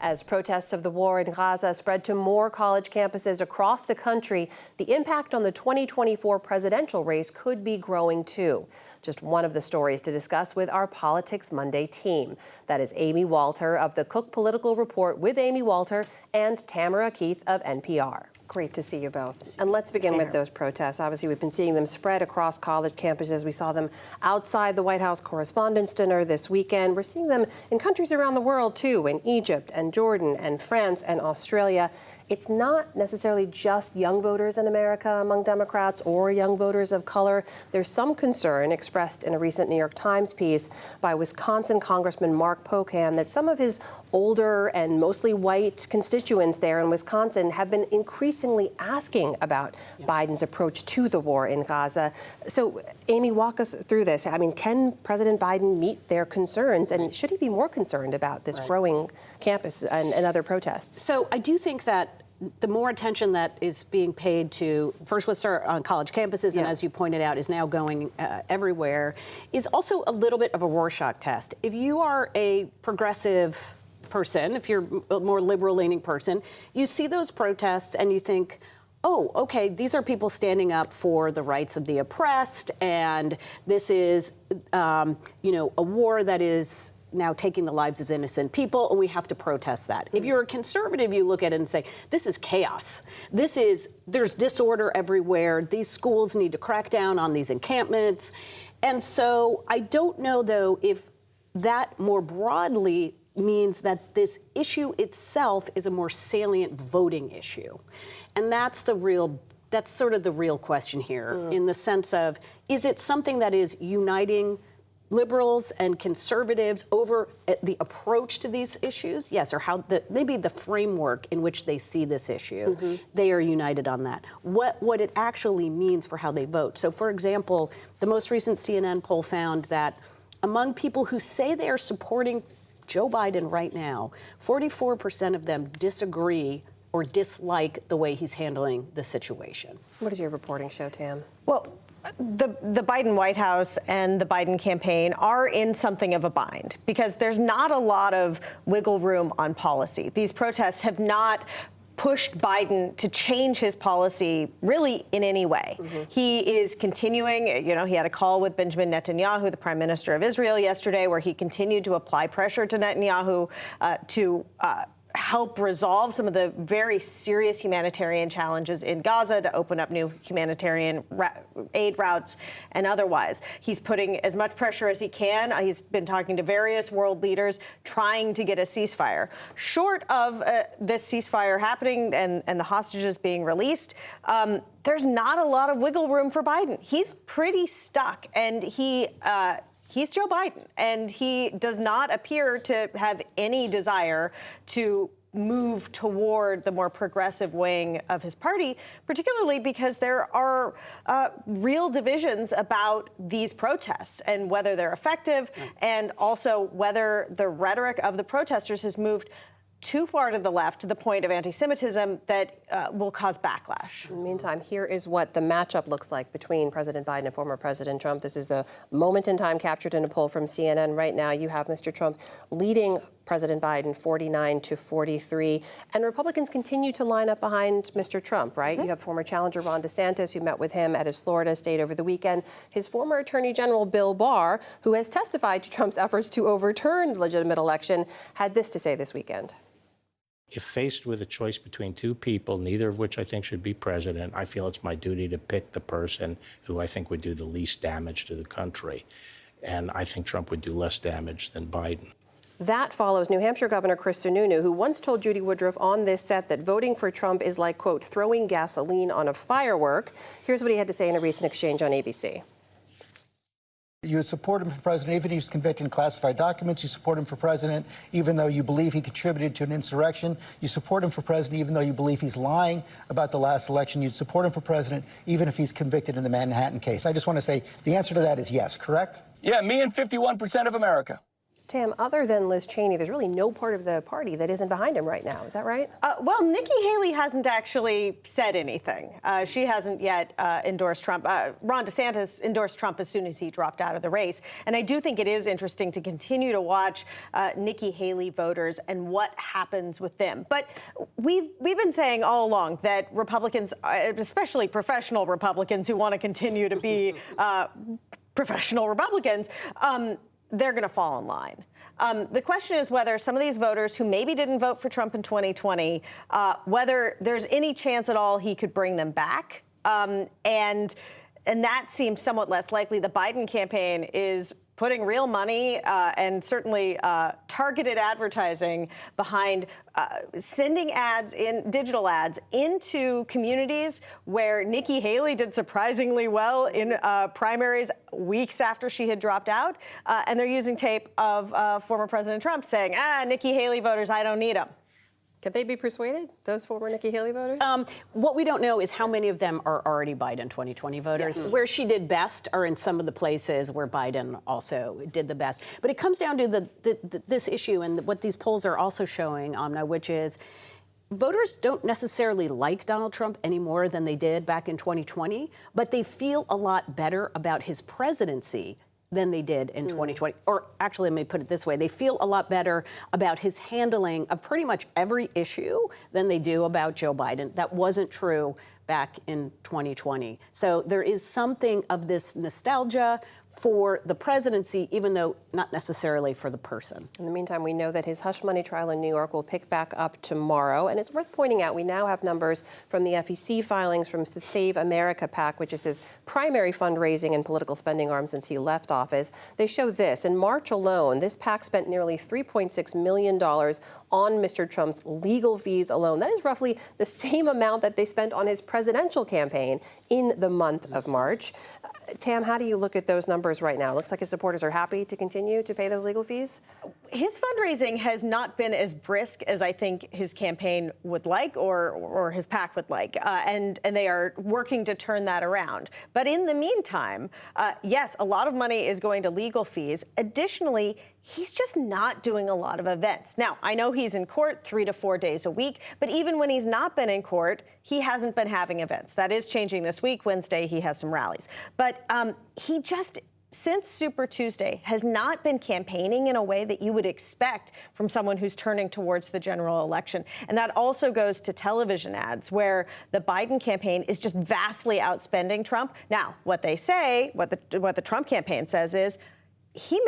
As protests of the war in Gaza spread to more college campuses across the country, the impact on the 2024 presidential race could be growing too. Just one of the stories to discuss with our Politics Monday team. That is Amy Walter of the Cook Political Report with Amy Walter and Tamara Keith of NPR. Great to see you both. And let's begin with those protests. Obviously, we've been seeing them spread across college campuses. We saw them outside the White House Correspondents' Dinner this weekend. We're seeing them in countries around the world, too, in Egypt and Jordan and France and Australia. It's not necessarily just young voters in America among Democrats or young voters of color. There's some concern expressed in a recent New York Times piece by Wisconsin Congressman Mark Pocan that some of his older and mostly white constituents there in Wisconsin have been increasingly asking about Biden's approach to the war in Gaza. So, Amy, walk us through this. I mean, can President Biden meet their concerns, and should he be more concerned about this growing campus and other protests? So I do think that the more attention that is being paid to, first let's start on college campuses, and as you pointed out, is now going everywhere, is also a little bit of a Rorschach test. If you are a progressive person, if you're a more liberal-leaning person, you see those protests and you think, oh, okay, these are people standing up for the rights of the oppressed, and this is, a war that is now taking the lives of innocent people, and we have to protest that. If you're a conservative, you look at it and say, this is chaos. There's disorder everywhere. These schools need to crack down on these encampments. And so I don't know, though, if that more broadly means that this issue itself is a more salient voting issue. And that's sort of the real question here, in the sense of, is it something that is uniting liberals and conservatives over the approach to these issues? Yes, or maybe the framework in which they see this issue. They are united on that. What it actually means for how they vote. So, for example, the most recent CNN poll found that among people who say they are supporting Joe Biden right now, 44% of them disagree or dislike the way he's handling the situation. What does your reporting show, Tam? Well, the Biden White House and the Biden campaign are in something of a bind because there's not a lot of wiggle room on policy. These protests have not pushed Biden to change his policy really in any way. He is continuing, he had a call with Benjamin Netanyahu, the prime minister of Israel, yesterday, where he continued to apply pressure to Netanyahu to help resolve some of the very serious humanitarian challenges in Gaza, to open up new humanitarian aid routes and otherwise. He's putting as much pressure as he can. He's been talking to various world leaders trying to get a ceasefire. Short of this ceasefire happening and the hostages being released, there's not a lot of wiggle room for Biden. He's pretty stuck, and he's Joe Biden, and he does not appear to have any desire to move toward the more progressive wing of his party, particularly because there are real divisions about these protests and whether they're effective, and also whether the rhetoric of the protesters has moved too far to the left, to the point of anti-Semitism that will cause backlash. In the meantime, here is what the matchup looks like between President Biden and former President Trump. This is the moment in time captured in a poll from CNN. Right now, you have Mr. Trump leading President Biden 49-43. And Republicans continue to line up behind Mr. Trump, right? You have former challenger Ron DeSantis, who met with him at his Florida estate over the weekend. His former Attorney General Bill Barr, who has testified to Trump's efforts to overturn the legitimate election, had this to say this weekend. If faced with a choice between two people, neither of which I think should be president, I feel it's my duty to pick the person who I think would do the least damage to the country. And I think Trump would do less damage than Biden. That follows New Hampshire Governor Chris Sununu, who once told Judy Woodruff on this set that voting for Trump is like, quote, throwing gasoline on a firework. Here's what he had to say in a recent exchange on ABC. You support him for president even if he's convicted in classified documents. You support him for president even though you believe he contributed to an insurrection. You support him for president even though you believe he's lying about the last election. You'd support him for president even if he's convicted in the Manhattan case. I just want to say the answer to that is yes, correct? Yeah, me and 51% of America. Tam, other than Liz Cheney, there's really no part of the party that isn't behind him right now. Is that right? Well, Nikki Haley hasn't actually said anything. She hasn't yet endorsed Trump. Ron DeSantis endorsed Trump as soon as he dropped out of the race. And I do think it is interesting to continue to watch Nikki Haley voters and what happens with them. But we've been saying all along that Republicans, especially professional Republicans who want to continue to be professional Republicans, they're going to fall in line. The question is whether some of these voters who maybe didn't vote for Trump in 2020, whether there's any chance at all he could bring them back. And that seems somewhat less likely. The Biden campaign is putting real money and certainly targeted advertising behind sending ads in digital ads into communities where Nikki Haley did surprisingly well in primaries weeks after she had dropped out. And they're using tape of former President Trump saying, Nikki Haley voters, I don't need them. Can they be persuaded, those former Nikki Haley voters? What we don't know is how many of them are already Biden 2020 voters. Yes. Where she did best are in some of the places where Biden also did the best. But it comes down to this issue and what these polls are also showing, Amna, which is voters don't necessarily like Donald Trump any more than they did back in 2020, but they feel a lot better about his presidency than they did in 2020. Or actually, let me put it this way. They feel a lot better about his handling of pretty much every issue than they do about Joe Biden. That wasn't true back in 2020. So there is something of this nostalgia for the presidency, even though not necessarily for the person. In the meantime, we know that his hush money trial in New York will pick back up tomorrow. And it's worth pointing out, we now have numbers from the FEC filings from the Save America PAC, which is his primary fundraising and political spending arm since he left office. They show this. In March alone, this PAC spent nearly $3.6 million on Mr. Trump's legal fees alone. That is roughly the same amount that they spent on his presidential campaign in the month of March. Tam, how do you look at those numbers right now? It looks like his supporters are happy to continue to pay those legal fees. His fundraising has not been as brisk as I think his campaign would like or his PAC would like. And they are working to turn that around. But in the meantime, yes, a lot of money is going to legal fees. Additionally, he's just not doing a lot of events. Now, I know he's in court 3 to 4 days a week, but even when he's not been in court, he hasn't been having events. That is changing this week. Wednesday, he has some rallies. But he just, since Super Tuesday, has not been campaigning in a way that you would expect from someone who's turning towards the general election. And that also goes to television ads, where the Biden campaign is just vastly outspending Trump. Now, what they say, what the Trump campaign says is, he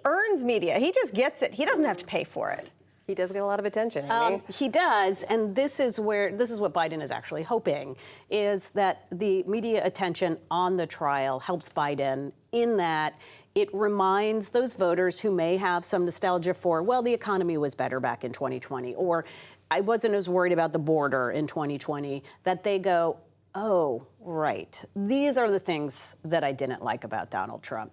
earns media. He just gets it. He doesn't have to pay for it. He does get a lot of attention. He does, and this is what Biden is actually hoping, is that the media attention on the trial helps Biden in that it reminds those voters who may have some nostalgia for, well, the economy was better back in 2020, or I wasn't as worried about the border in 2020, that they go, oh, right, these are the things that I didn't like about Donald Trump.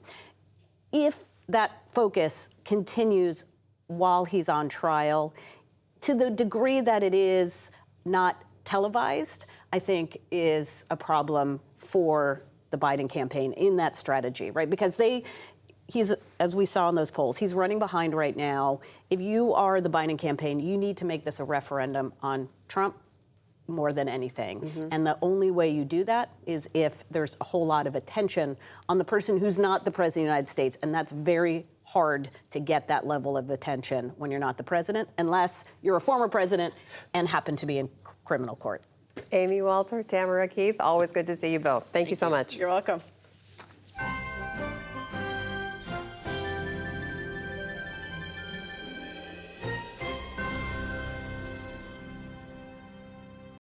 If that focus continues while he's on trial, to the degree that it is not televised, I think is a problem for the Biden campaign in that strategy, right? Because he's, as we saw in those polls, he's running behind right now. If you are the Biden campaign, you need to make this a referendum on Trump more than anything. Mm-hmm. And the only way you do that is if there's a whole lot of attention on the person who's not the president of the United States. And that's very hard to get that level of attention when you're not the president, unless you're a former president and happen to be in criminal court. Amy Walter, Tamara Keith, always good to see you both. Thank you so much. You're welcome.